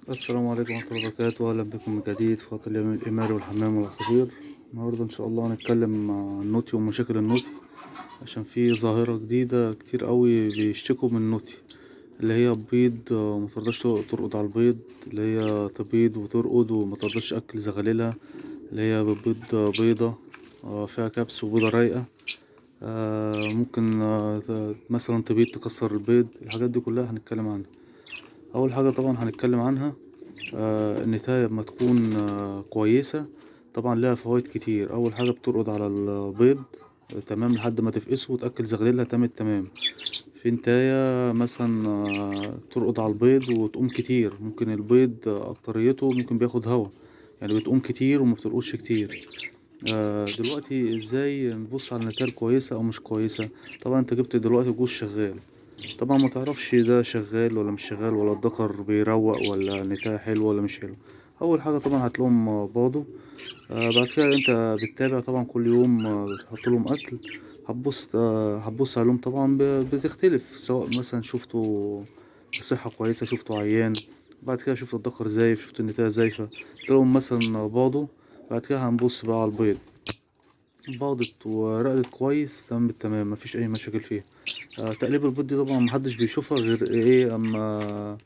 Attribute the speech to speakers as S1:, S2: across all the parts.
S1: السلام عليكم ورحمة الله وبركاته، أهلا بكم من جديد في خط اليمين الإيماري والحمام والعصافير. النهاردة إن شاء الله هنتكلم عن النوتي ومشاكل النوتي، عشان في ظاهرة جديدة كتير قوي بيشتكوا من النوتي، اللي هي بيض ومترضاش ترقد على البيض، اللي هي تبيض وترقد ومترضاش تأكل زغاليلها، اللي هي بتبيض بيضة فيها كبس وبيضة رايقة. ممكن مثلا تبيض تكسر البيض. الحاجات دي كلها هنتكلم عنها. أول حاجة طبعا هنتكلم عنها النتاية لما تكون كويسة، طبعا لها فوائد كتير. اول حاجة بترقد على البيض تمام لحد ما تفقسه وتأكل زغللها تمام. في نتاية مثلا ترقد على البيض وتقوم كتير، ممكن البيض اكتريته ممكن بياخد هوا، يعني بتقوم كتير وما بترقدش كتير. دلوقتي ازاي نبص على النتاية كويسة او مش كويسة؟ طبعا انت جبت دلوقتي جوز شغال، طبعا ما تعرفش ده شغال ولا مش شغال، ولا الدكر بيروق، ولا نتاية حلوة ولا مش حلوة. اول حاجة طبعا هتلاقيهم باضوا. بعد كده انت بتتابع طبعا كل يوم، بتحط لهم اكل. هتبص عليهم طبعا بتختلف، سواء مثلا شفته بصحة كويسة، شفته عيان، بعد كده شفت الدكر زايف، شفت النتاية زايفة، تلاقيهم مثلا باضوا. بعد كده هنبص بقى على البيض، باضت ورقدت كويس تمام بالتمام، مفيش اي مشاكل فيها. تقليب البيض دي طبعا محدش بيشوفها غير ايه اما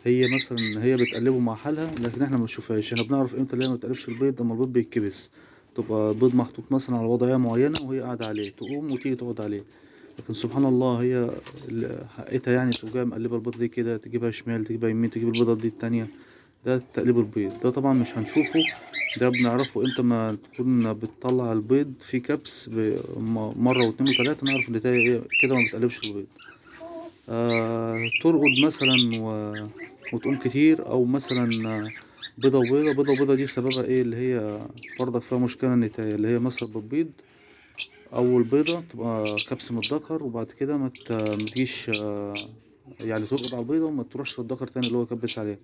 S1: هي مثلا هي بتقلبه مع حالها، لكن احنا ما بنشوفهاش. احنا بنعرف امتى اللي هي ما بتقلبش البيض؟ اما البيض بيتكبس، تبقى بيض محطوط مثلا على وضعية معينة وهي قاعدة عليه، تقوم وتيجي تقعد عليه. لكن سبحان الله هي حقتها يعني تقوم جاية مقلبة البيض دي كده، تجيبها شمال تجيبها يمين تجيب البيضة دي التانية. ده تقليب البيض، ده طبعا مش هنشوفه، ده بنعرفه امتى ما تكون بتطلع البيض في كبس مرة واتنين وتلاتة، نعرف ان ده ايه كده ما بتقلبش البيض. ترقد مثلا وتقوم كتير، او مثلا بيضة وبيضة، بيضة وبيضة دي سببها ايه؟ اللي هي برضك فيها مشكلة النتاية، اللي هي مثلا بتبيض اول بيضة تبقى كبس من الدكر، وبعد كده ما تجيش يعني ترقد على البيضة وما تروحش للدكر تاني اللي هو كبس عليها.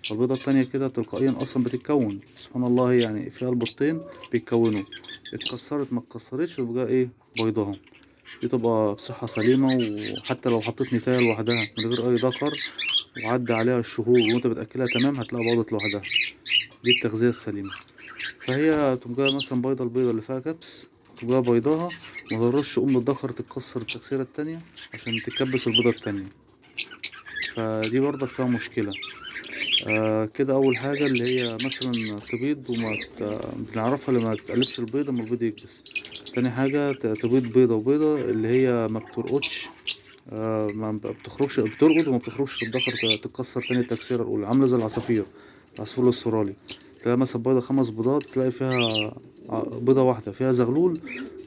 S1: فالبيضة التانية كده تلقائيا اصلا بتتكون، سبحان الله، يعني فيها البيضتين بيتكونوا، اتكسرت ما اتكسرتش يبقى ايه؟ بيضهم. دي تبقى بصحة سليمة. وحتى لو حطيت نتاية لوحدها من غير أي ذكر وعدى عليها الشهور وأنت بتأكلها تمام، هتلاقيها باضت لوحدها. دي التغذية السليمة. فهي تبقى مثلا بيضة، البيضة اللي فيها كبس تبقى بيضاها، متقدرش أم الذكر تتكسر التكسيرة التانية عشان تكبس البيضة التانية. فدي برضك فيها مشكلة. كده أول حاجة اللي هي مثلا تبيض بنعرفها لما تقلبش البيضة اما البيض يكبس. تاني حاجة تبيض بيضة وبيضة اللي هي ما بترقدش، ما بتخرجش، بترقد وما بتخرجش تتدخر تتكسر تاني التكسيرة الأولى، عاملة زي العصافير، العصفور الأسترالي. تلاقي مثلا بيضة 5 بيضات، تلاقي فيها بيضة واحدة فيها زغلول،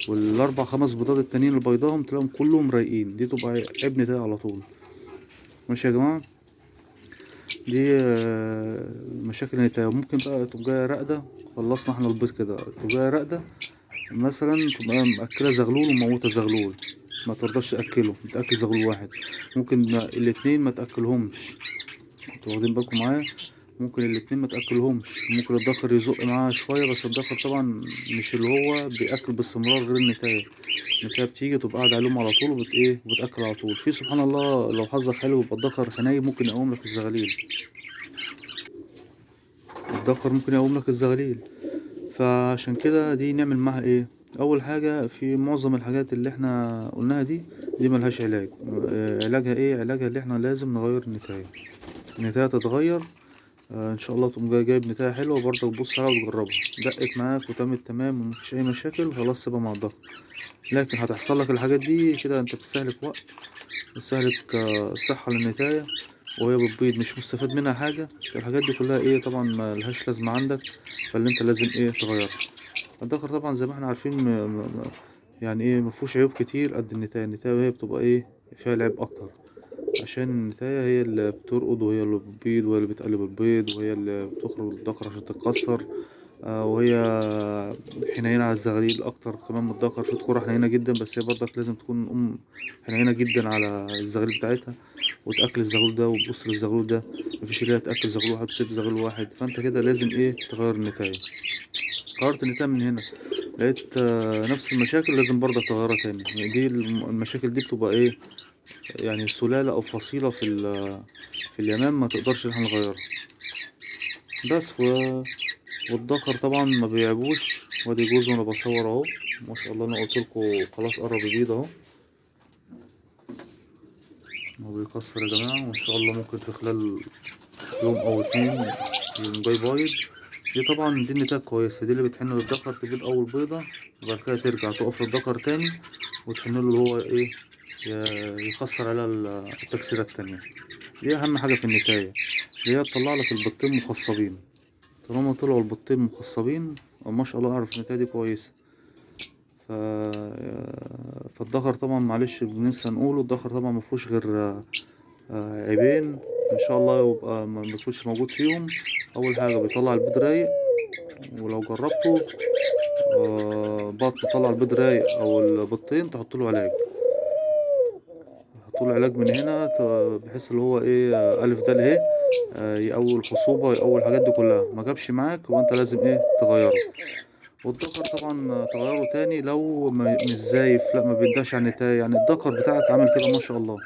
S1: والأربع 5 بيضات التانيين اللي بيضاهم تلاقيهم كلهم رايقين. دي تبقى ابن ده على طول. ماشي يا جماعة؟ دي مشاكل النتاية. ممكن بقى تبقى جاية راقدة، خلصنا احنا البيض كده، تبقى جاية راقدة مثلا تبقى مأكلة زغلول وموتة زغلول، ما ترضاش تأكله، بتأكل زغلول واحد. ممكن الاتنين ما تأكلهمش، انتوا واخدين بالكم معايا؟ ممكن الاتنين ما تأكلهمش، ممكن الذكر يزق معاها شوية، بس الذكر طبعا مش اللي هو بيأكل باستمرار غير النتاية. النتاية بتيجي تبقى قاعدة عليهم على طول وبتأكل على طول. في سبحان الله لو حظك حلو يبقى الذكر حنين ممكن يقوم لك الزغاليل، الذكر ممكن يقوم لك الزغاليل. فعشان كده دي نعمل معاها ايه؟ اول حاجة في معظم الحاجات اللي احنا قلناها دي ملهاش علاج. علاجها ايه؟ علاجها اللي احنا لازم نغير النتاية، النتاية تتغير. ان شاء الله تقوم جايب نتاية حلوة برضك، تبص عليها وتجربها، دقت معاك وتمت تمام ومفيش اي مشاكل، خلاص سيبها مع الضغط. لكن هتحصل لك الحاجات دي كده، انت بتستهلك وقت، بتستهلك صحة للنتاية، وهي بتبيض مش مستفاد منها حاجة. الحاجات دي كلها ايه طبعا ملهاش لازمة عندك، فاللي انت لازم ايه تغيرها. الذكر طبعا زي ما احنا عارفين يعني ايه مفهوش عيوب كتير قد النتاية. النتاية هي بتبقى ايه فيها العيب اكتر، عشان النتاية هي اللي بترقد وهي اللي بتبيض وهي اللي بتقلب البيض وهي اللي بتخرج الذكر عشان تتكسر. وهي حنينة على الزغاليل أكتر كمان من الذكر. في ذكورة حنينة جدا، بس هي برضك لازم تكون أم حنينة جدا على الزغاليل بتاعتها، وتأكل الزغلول ده وتبص للزغلول ده. مفيش اللي هي تأكل زغلول واحد وتسيب زغلول واحد. فأنت كده لازم إيه تغير النتاية. غيرت النتاية من هنا، لقيت نفس المشاكل، لازم برضك تغيرها تاني. يعني دي المشاكل دي بتبقى إيه؟ يعني سلالة أو فصيلة في اليمام ما تقدرش إن احنا نغيرها. بس والدكر طبعا ما بيعجبوش. وادي جوز وانا بصور اهو، ما شاء الله. انا قلتلكوا خلاص قرب يبيض اهو، هو بيكسر يا جماعة، وان شاء الله ممكن في خلال يوم او اتنين يقوم جاي بايض. دي طبعا دي النتاية كويسة، دي اللي بتحن للدكر تبيض اول بيضة، وبعد كده ترجع تقف للدكر تاني وتحن له اللي هو ايه، يكسر عليها التكسيرات التانية. دي اهم حاجة في النتاية، اللي هي تطلع لك البيضتين مخصبين. طالما طلعوا البيضتين مخصبين ما شاء الله اعرف النتاية دي كويسة. ف... فالدكر طبعا معلش بننسى نقوله، الدكر طبعا مفهوش غير عيبين ان شاء الله يبقى ما بيكونش موجود فيهم. اول حاجة بيطلع البيض رايق، ولو جربته بط تطلع البيض رايق او البيضتين تحط له علاج، تحط له علاج من هنا بحيث اللي هو ايه الف د اهي، يقوي الخصوبة يقوي الحاجات دي كلها. ما جابش معاك وانت لازم ايه تغيره. والدكر طبعا تغيره تاني لو مش زايف، لا ما بيندهش على النتاية. يعني الدكر بتاعك عامل كده ما شاء الله،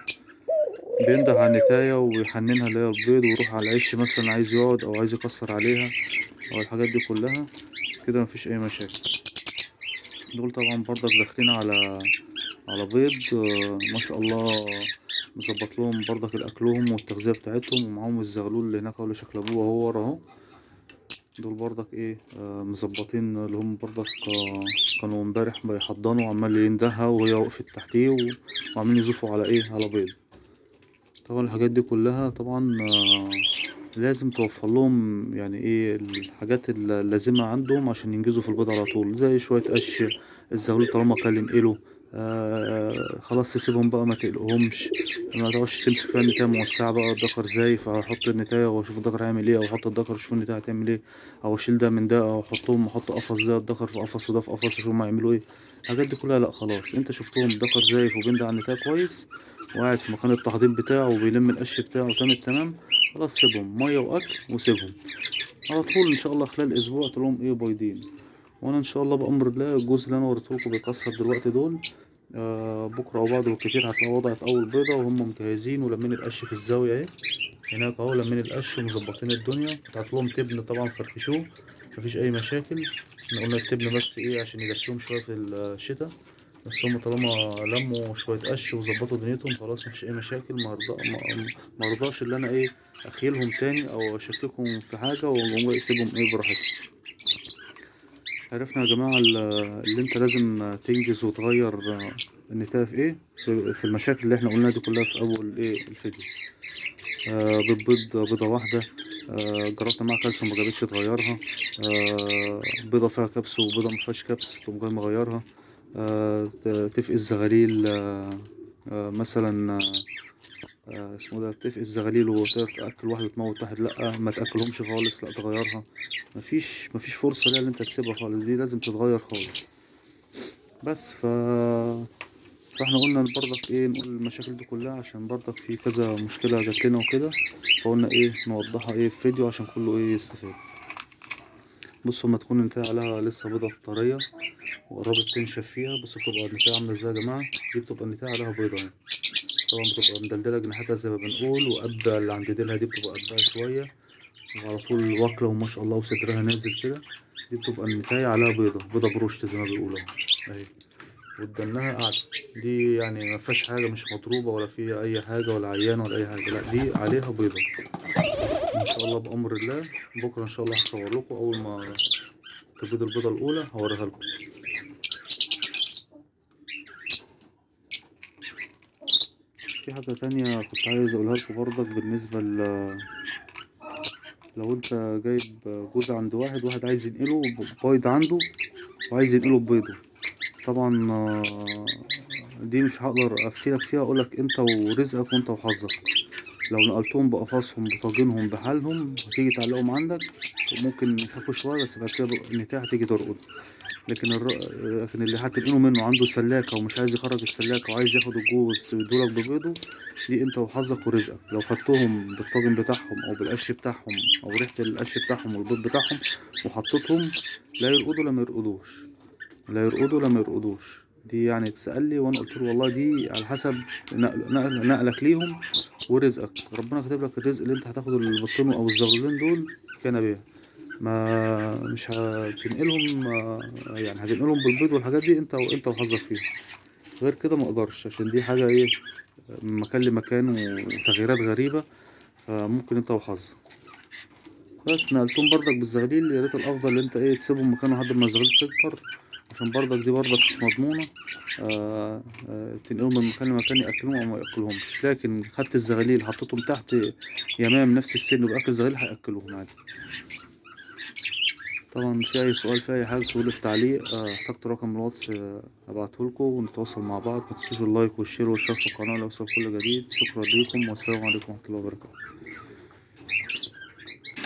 S1: بينده على النتاية ويحننها اللي هي البيض، ويروح على العش مثلا عايز يقعد او عايز يكسر عليها او الحاجات دي كلها كده، مفيش اي مشاكل. دول طبعا برضك داخلين على بيض ما شاء الله، مظبط لهم برضك الاكلهم والتغذية بتاعتهم، ومعاهم الزغلول اللي هناك اللي شكلبوه اهو ورا اهو. دول برضك ايه مظبطين، اللي هم برضك كانوا امبارح بيحضنوا وعمال يندهها وهي وقفت تحتيه وعمالين يزوفوا على ايه، على بيض. طبعا الحاجات دي كلها طبعا لازم توفر لهم يعني ايه الحاجات اللازمة عندهم عشان ينجزوا في البيض على طول، زي شوية قش. الزغلول طالما كان ينقله خلاص تسيبهم بقى، ما تقلقهمش، ما تقعدش تمسك فيها النتاية موسعة بقى الدكر زي، فاحط النتاية واشوف الدكر هيعمل ايه، او احط الدكر اشوف النتاية هتعمل ايه، او اشيل ده من ده، او احط قفص ده الدكر في قفص وده في قفص اشوف هما هيعملوا ايه. الحاجات دي كلها لا خلاص، انت شفتهم الدكر زايف وبيندع على النتاية كويس وقاعد في مكان التحضير بتاعه وبيلم القش بتاعه تمام، خلاص سيبهم ميه واكل وسيبهم على طول. ان شاء الله خلال اسبوع تلاقيهم ايه بايضين. وانا ان شاء الله بامر الله الجزء اللي انا وريتهولكوا بيكسر دلوقتي دول بكره او بعده بالكتير هتلاقوا وضعت اول بيضه وهم مجهزين ولمين القش في الزاويه اهي هناك اهو، لمين القش ومظبطين الدنيا. بتاعت لهم تبن طبعا فركشوه، مفيش اي مشاكل. احنا قلنا التبن بس ايه عشان يدفيهم شويه في الشتاء، بس هم طالما لموا شويه قش وظبطوا دنيتهم خلاص مفيش اي مشاكل. مرضاش اللي انا ايه اخيلهم تاني او اشككهم في حاجه واقوم جاي اسيبهم ايه براحتهم. عرفنا يا جماعه اللي انت لازم تنجز وتغير النتاية في ايه، في المشاكل اللي احنا قلناها دي كلها في اول ايه الفيديو. بتبيض بيضة واحدة جربت معاها كالسيوم مجابتش تغيرها، بيضة فيها كبس وبيضة مفيهاش كبس تقوم جاي مغيرها، تفقي الزغاليل مثلا اسمه ده، تفقي الزغاليل وتأكل واحد وتموت واحد، لأ ما تأكلهمش خالص، لأ تغيرها. مفيش فرصة ليها اللي انت تسيبها خالص، دي لازم تتغير خالص. بس فاحنا قلنا برضك ايه نقول المشاكل دي كلها عشان برضك في كذا مشكلة جات لنا وكده، فقلنا ايه نوضحها ايه في فيديو عشان كله ايه يستفاد. بصوا لما تكون النتاية عليها لسه بيضة طرية وقربت تنشف فيها، بصوا بتبقى النتاية عاملة ازاي يا جماعة. دي بتبقى النتاية عليها بيضة اهي، طبعا بتبقى مدلدلة جناحاتها زي ما بنقول، وقابة اللي عند ديلها دي بتبقى قابها شوية وعلى طول واكلة وما شاء الله وصدرها نازل كده. دي بتبقى النتاية عليها بيضة بروشت زي ما بيقولوا اهي، ودنها قاعدة. دي يعني ما فيهاش حاجة، مش مضروبة ولا فيها أي حاجة ولا عيانة ولا أي حاجة، لا دي عليها بيضة. إن شاء الله بأمر الله بكرة إن شاء الله هصور لكم أول ما تبيض البيضة الأولى هوريها لكم. في حاجة تانية كنت عايز أقولها لكم برضك بالنسبة لو أنت جايب جوز عند واحد عايز ينقله بيض عنده وعايز ينقله ببيضه، طبعا دي مش هقدر افتيلك فيها، اقولك انت ورزقك وانت وحظك. لو نقلتهم بقفصهم بطاجنهم بحالهم هتيجي تعلقهم عندك وممكن يخافوا شويه، بس بعد كده النتاية هتيجي ترقد. لكن اللي هتنقله منه عنده سلاكه ومش عايز يخرج السلاكه وعايز ياخد الجوز ويدولك ببيضه، دي انت وحظك ورزقك. لو خدتهم بالطاجن بتاعهم او بالقش بتاعهم او ريحه القش بتاعهم والبيض بتاعهم وحطيتهم، لا يرقدوا لا ما يرقدوش، لا يرقدوا لا ما يرقدوش. دي يعني اتسأل لي وانا قلت له والله دي على حسب نقلك ليهم ورزقك، ربنا كاتب لك الرزق اللي انت هتاخده البطين او الزغلولين دول كان بها. ما مش هتنقلهم يعني هتنقلهم بالبيض والحاجات دي انت وحظك فيها، غير كده ما اقدرش، عشان دي حاجة ايه، من مكان لمكان وتغييرات غريبة، فممكن انت وحظك. بس نقلتهم برضك بالزغاليل، يا ريت الافضل ان انت ايه تسيبهم مكانه لحد ما الزغاليل تكبر، عشان برضك دي برضك مش مضمونة تنقلهم من مكان لمكان ياكلوهم او ما ياكلوهمش. لكن خدت الزغاليل حطيتهم تحت يمام نفس السن وباكل الزغاليل هياكلوهم عادي. طبعا في اي سؤال في اي حاجه تقولي في تعليق، احتجت رقم الواتس ابعتهولكوا ونتواصل مع بعض. متنسوش اللايك والشير والاشتراك في القناه ليوصل كل جديد. شكرا ليكم والسلام عليكم ورحمه الله وبركاته.